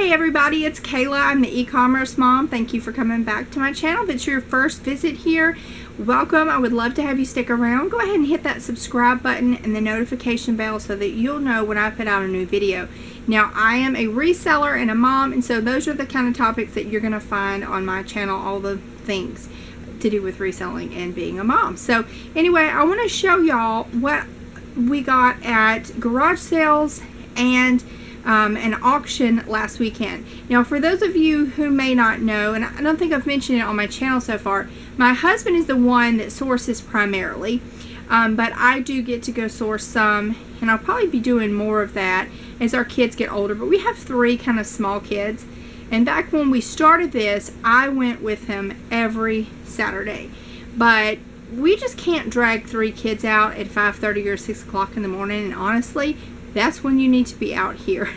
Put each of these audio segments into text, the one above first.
Hey everybody, it's Kayla. I'm the e-commerce mom. Thank you for coming back to my channel. If it's your first visit here, welcome. I would love to have you stick around. Go ahead and hit that subscribe button and the notification bell so that you'll know when I put out a new video. Now, I am a reseller and a mom, and so those are the kind of topics that you're going to find on my channel, all the things to do with reselling and being a mom. So anyway, I want to show y'all what we got at garage sales and an auction last weekend. Now, for those of you who may not know, and I don't think I've mentioned it on my channel so far, my husband is the one that sources primarily, but I do get to go source some, and I'll probably be doing more of that as our kids get older. But we have 3 kind of small kids, and back when we started this, I went with him every Saturday, but we just can't drag 3 kids out at 5:30 or 6 o'clock in the morning, and honestly, that's when you need to be out here.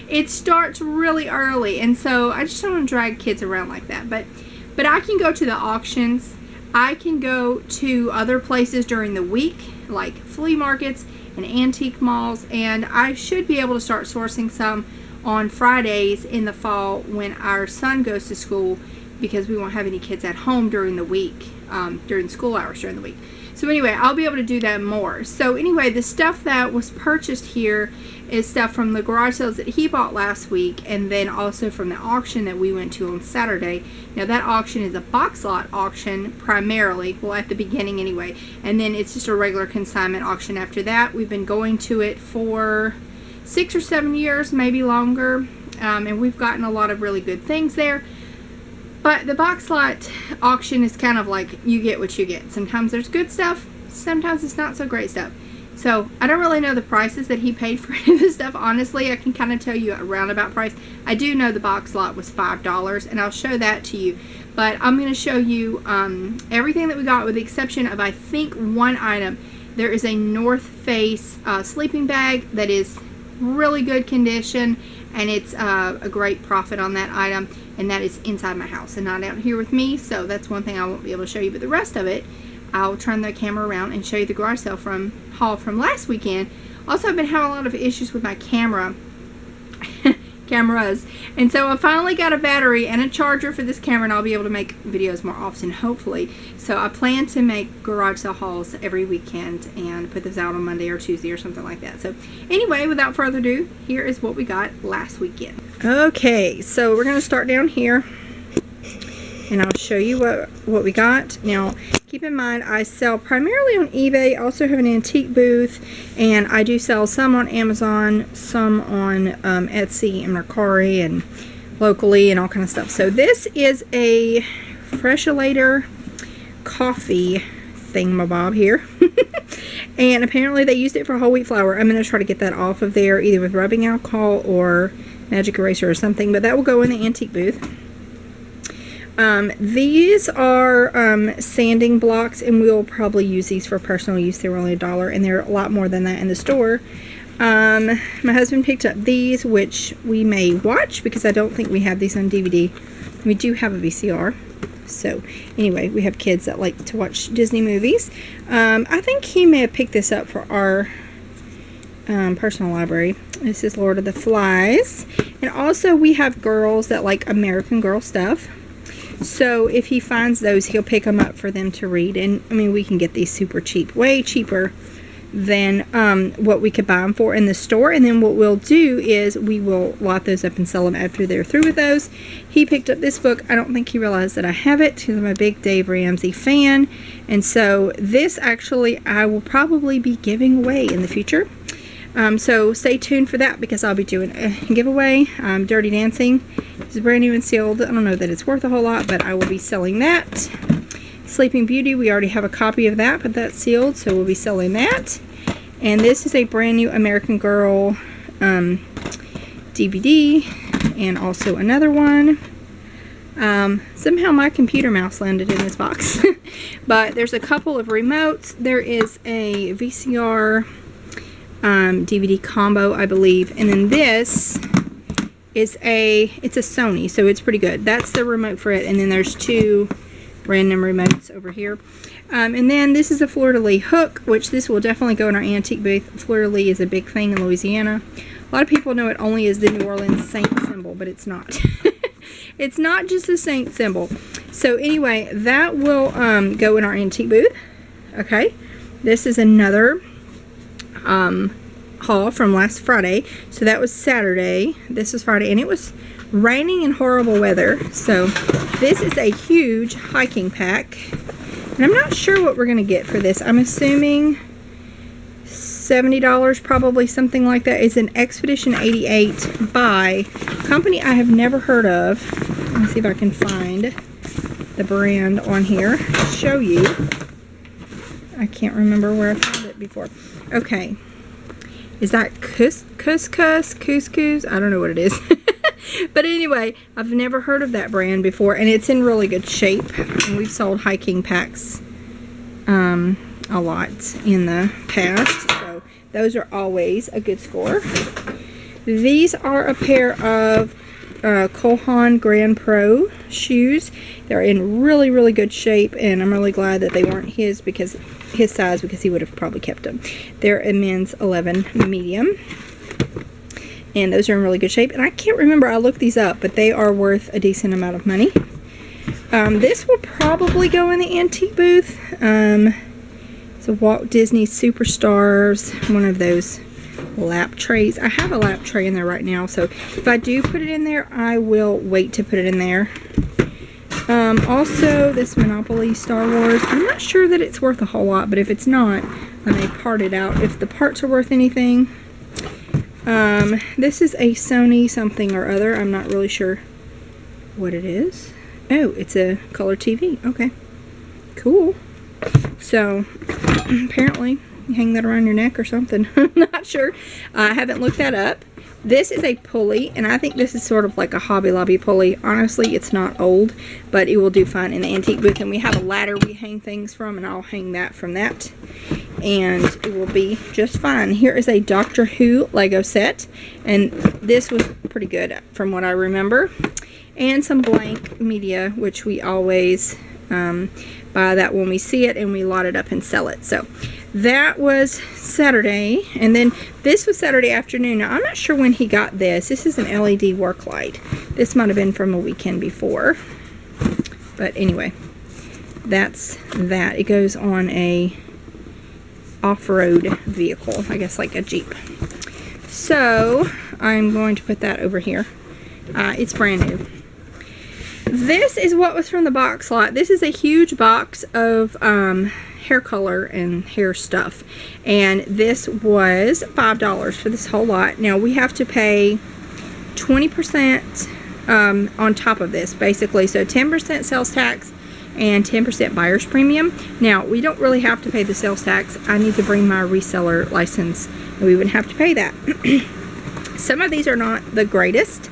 It starts really early, and so I just don't want to drag kids around like that. But I can go to the auctions. I can go to other places during the week, like flea markets and antique malls, and I should be able to start sourcing some on Fridays in the fall when our son goes to school, because we won't have any kids at home during the week, during school hours during the week. So anyway, I'll be able to do that more. So anyway, the stuff that was purchased here is stuff from the garage sales that he bought last week, and then also from the auction that we went to on Saturday. Now, that auction is a box lot auction primarily, well, at the beginning anyway, and then it's just a regular consignment auction after that. We've been going to it for 6 or 7 years, maybe longer, and we've gotten a lot of really good things there. But the box lot auction is kind of like you get what you get. Sometimes there's good stuff, sometimes it's not so great stuff. So I don't really know the prices that he paid for any of this stuff. Honestly, I can kind of tell you a roundabout price. I do know the box lot was $5, and I'll show that to you. But I'm going to show you everything that we got, with the exception of, I think, one item. There is a North Face sleeping bag that is really good condition, and it's a great profit on that item, and that is inside my house and not out here with me. So that's one thing I won't be able to show you, but the rest of it I'll turn the camera around and show you the garage sale haul from last weekend. Also, I've been having a lot of issues with my cameras, and so I finally got a battery and a charger for this camera, and I'll be able to make videos more often, hopefully. So I plan to make garage sale hauls every weekend and put this out on Monday or Tuesday or something like that. So anyway, without further ado, here is what we got last weekend. Okay, so we're going to start down here, and I'll show you what we got. Now, keep in mind, I sell primarily on eBay. I also have an antique booth, and I do sell some on Amazon, some on Etsy and Mercari and locally and all kind of stuff. So this is a Freshalator coffee thingamabob here. And apparently they used it for whole wheat flour. I'm going to try to get that off of there, either with rubbing alcohol or magic eraser or something, but that will go in the antique booth. These are sanding blocks, and we'll probably use these for personal use. They were only $1, and they're a lot more than that in the store. My husband picked up these, which we may watch, because I don't think we have these on DVD. We do have a VCR. So anyway, we have kids that like to watch Disney movies. I think he may have picked this up for our personal library. This is Lord of the Flies. And also we have girls that like American Girl stuff. So if he finds those, he'll pick them up for them to read. And I mean, we can get these super cheap, way cheaper than what we could buy them for in the store. And then what we'll do is we will lot those up and sell them after they're through with those. He picked up this book. I don't think he realized that I have it, because I'm a big Dave Ramsey fan. And so this actually I will probably be giving away in the future. So stay tuned for that, because I'll be doing a giveaway. Dirty Dancing is brand new and sealed. I don't know that it's worth a whole lot, but I will be selling that. Sleeping Beauty, we already have a copy of that, but that's sealed, so we'll be selling that. And this is a brand new American Girl DVD, and also another one. Somehow my computer mouse landed in this box. But there's a couple of remotes. There is a VCR DVD combo, I believe, and then this is it's a Sony, so it's pretty good. That's the remote for it, and then there's 2 random remotes over here. And then this is a fleur-de-lis hook, which this will definitely go in our antique booth. Fleur-de-lis is a big thing in Louisiana. lot of people know it only as the New Orleans saint symbol, but it's not. It's not just a saint symbol. So anyway, that will go in our antique booth. Okay, this is another haul from last Friday. So that was Saturday. This was Friday, and it was raining and horrible weather. So this is a huge hiking pack, and I'm not sure what we're gonna get for this. I'm assuming $70, probably something like that. It's an Expedition 88 by a company I have never heard of. Let me see if I can find the brand on here to show you. I can't remember where I found it before. Okay, is that couscous? I don't know what it is. But anyway, I've never heard of that brand before, and it's in really good shape. And we've sold hiking packs a lot in the past, so those are always a good score. These are a pair of Kohan Grand Pro shoes. They're in really, really good shape, and I'm really glad that they weren't his size, because he would have probably kept them. They're a men's 11 medium, and those are in really good shape. And I can't remember, I looked these up, but they are worth a decent amount of money. This will probably go in the antique booth. It's a Walt Disney Superstars, one of those lap trays. I have a lap tray in there right now, so if I do put it in there, I will wait to put it in there. Also, this Monopoly Star Wars, I'm not sure that it's worth a whole lot, but if it's not, I may part it out if the parts are worth anything. This is a Sony something or other. I'm not really sure what it is. Oh, it's a color TV. Okay, cool. So apparently you hang that around your neck or something. I'm not sure. I haven't looked that up. This is a pulley, and I think this is sort of like a Hobby Lobby pulley. Honestly, it's not old, but it will do fine in the antique booth. And we have a ladder we hang things from, and I'll hang that from that, and it will be just fine. Here is a Doctor Who Lego set, and this was pretty good from what I remember. And some blank media, which we always buy that when we see it, and we lot it up and sell it. So that was Saturday, and then this was Saturday afternoon. Now, I'm not sure when he got this. This is an LED work light. This might have been from a weekend before, but anyway, that's that. It goes on a off-road vehicle, I guess like a Jeep. So I'm going to put that over here. It's brand new. This is what was from the box lot. This is a huge box of hair color and hair stuff, and this was $5 for this whole lot. Now we have to pay 20% on top of this, basically, so 10% sales tax and 10% buyer's premium. Now we don't really have to pay the sales tax. I need to bring my reseller license, and we wouldn't have to pay that. Some of these are not the greatest,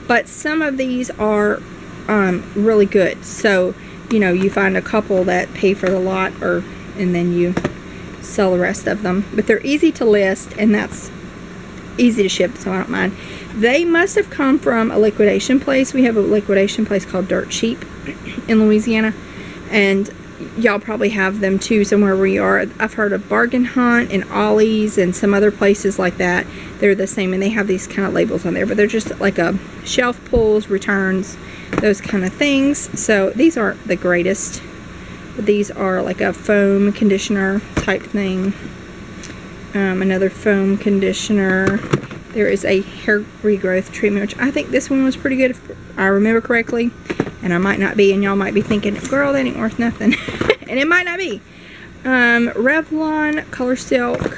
but some of these are really good. So, you know, you find a couple that pay for the lot, and then you sell the rest of them. But they're easy to list, and that's easy to ship, so I don't mind. They must have come from a liquidation place. We have a liquidation place called Dirt Cheap in Louisiana, and y'all probably have them too somewhere where you are. I've heard of Bargain Hunt and Ollie's and some other places like that. They're the same, and they have these kind of labels on there, but they're just like a shelf pulls, returns, those kind of things. So these aren't the greatest, but these are like a foam conditioner type thing. Another foam conditioner. There is a hair regrowth treatment, which I think this one was pretty good if I remember correctly, and I might not be, and y'all might be thinking, girl, that ain't worth nothing. And it might not be. Revlon Color Silk.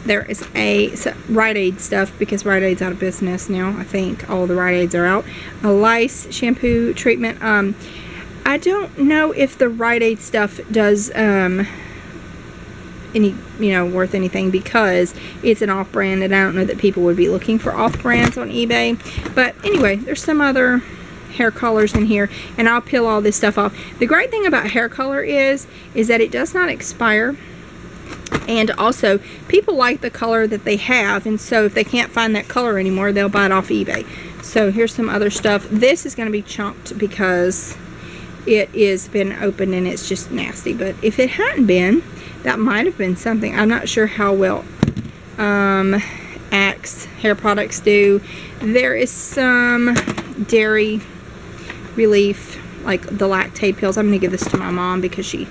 There is a Rite Aid stuff, because Rite Aid's out of business now. I think all the Rite Aids are out. A Lice shampoo treatment. I don't know if the Rite Aid stuff does any, worth anything, because it's an off-brand, and I don't know that people would be looking for off-brands on eBay. But anyway, there's some other hair colors in here, and I'll peel all this stuff off. The great thing about hair color is that it does not expire. And also, people like the color that they have, and so if they can't find that color anymore, they'll buy it off eBay. So here's some other stuff. This is going to be chunked because it is been opened and it's just nasty. But if it hadn't been, that might have been something. I'm not sure how well. Axe hair products do. There is some dairy relief, like the lactate pills. I'm going to give this to my mom because she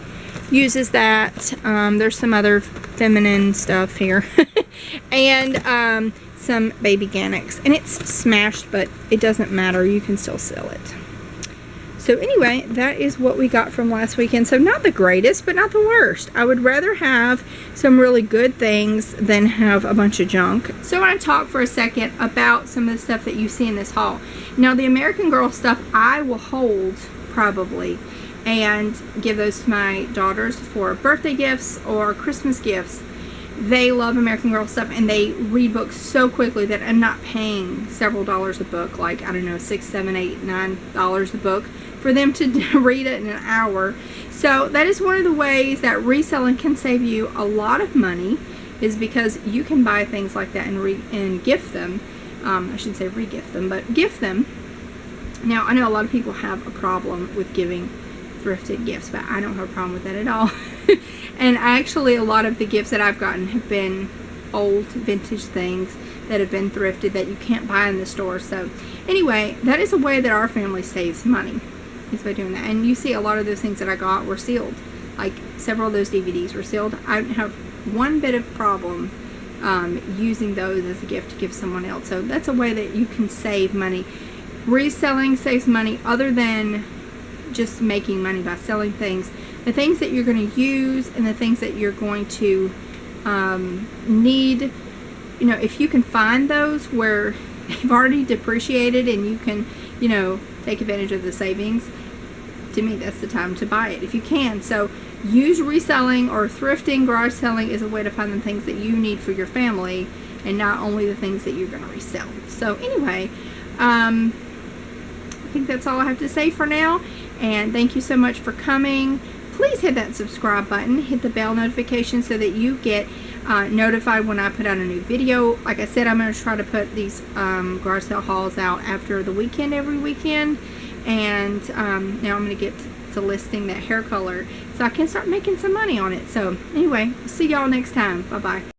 uses that. There's some other feminine stuff here. And some baby Ganex. And it's smashed, but it doesn't matter. You can still sell it. So anyway, that is what we got from last weekend. So not the greatest, but not the worst. I would rather have some really good things than have a bunch of junk. So I want to talk for a second about some of the stuff that you see in this haul. Now the American Girl stuff I will hold probably and give those to my daughters for birthday gifts or Christmas gifts. They love American Girl stuff, and they read books so quickly that I'm not paying several dollars a book, like, I don't know, $6, $7, $8, $9 a book for them to read it in an hour. So that is one of the ways that reselling can save you a lot of money, is because you can buy things like that and gift them. I shouldn't say re-gift them, but gift them. Now, I know a lot of people have a problem with giving thrifted gifts, but I don't have a problem with that at all. And actually, a lot of the gifts that I've gotten have been old vintage things that have been thrifted that you can't buy in the store. So anyway, that is a way that our family saves money, is by doing that. And you see a lot of those things that I got were sealed. Like several of those DVDs were sealed. I don't have one bit of problem using those as a gift to give someone else. So that's a way that you can save money. Reselling saves money other than just making money by selling things. The things that you're going to use and the things that you're going to need, you know, if you can find those where they've already depreciated and you can, you know, take advantage of the savings, to me that's the time to buy it if you can. So use reselling or thrifting, garage selling as a way to find the things that you need for your family and not only the things that you're going to resell. So anyway, I think that's all I have to say for now, and thank you so much for coming. Please hit that subscribe button, hit the bell notification so that you get notified when I put out a new video. Like I said, I'm going to try to put these garage sale hauls out after the weekend, every weekend. And now I'm going to get to listing that hair color so I can start making some money on it. So anyway, see y'all next time. Bye-bye.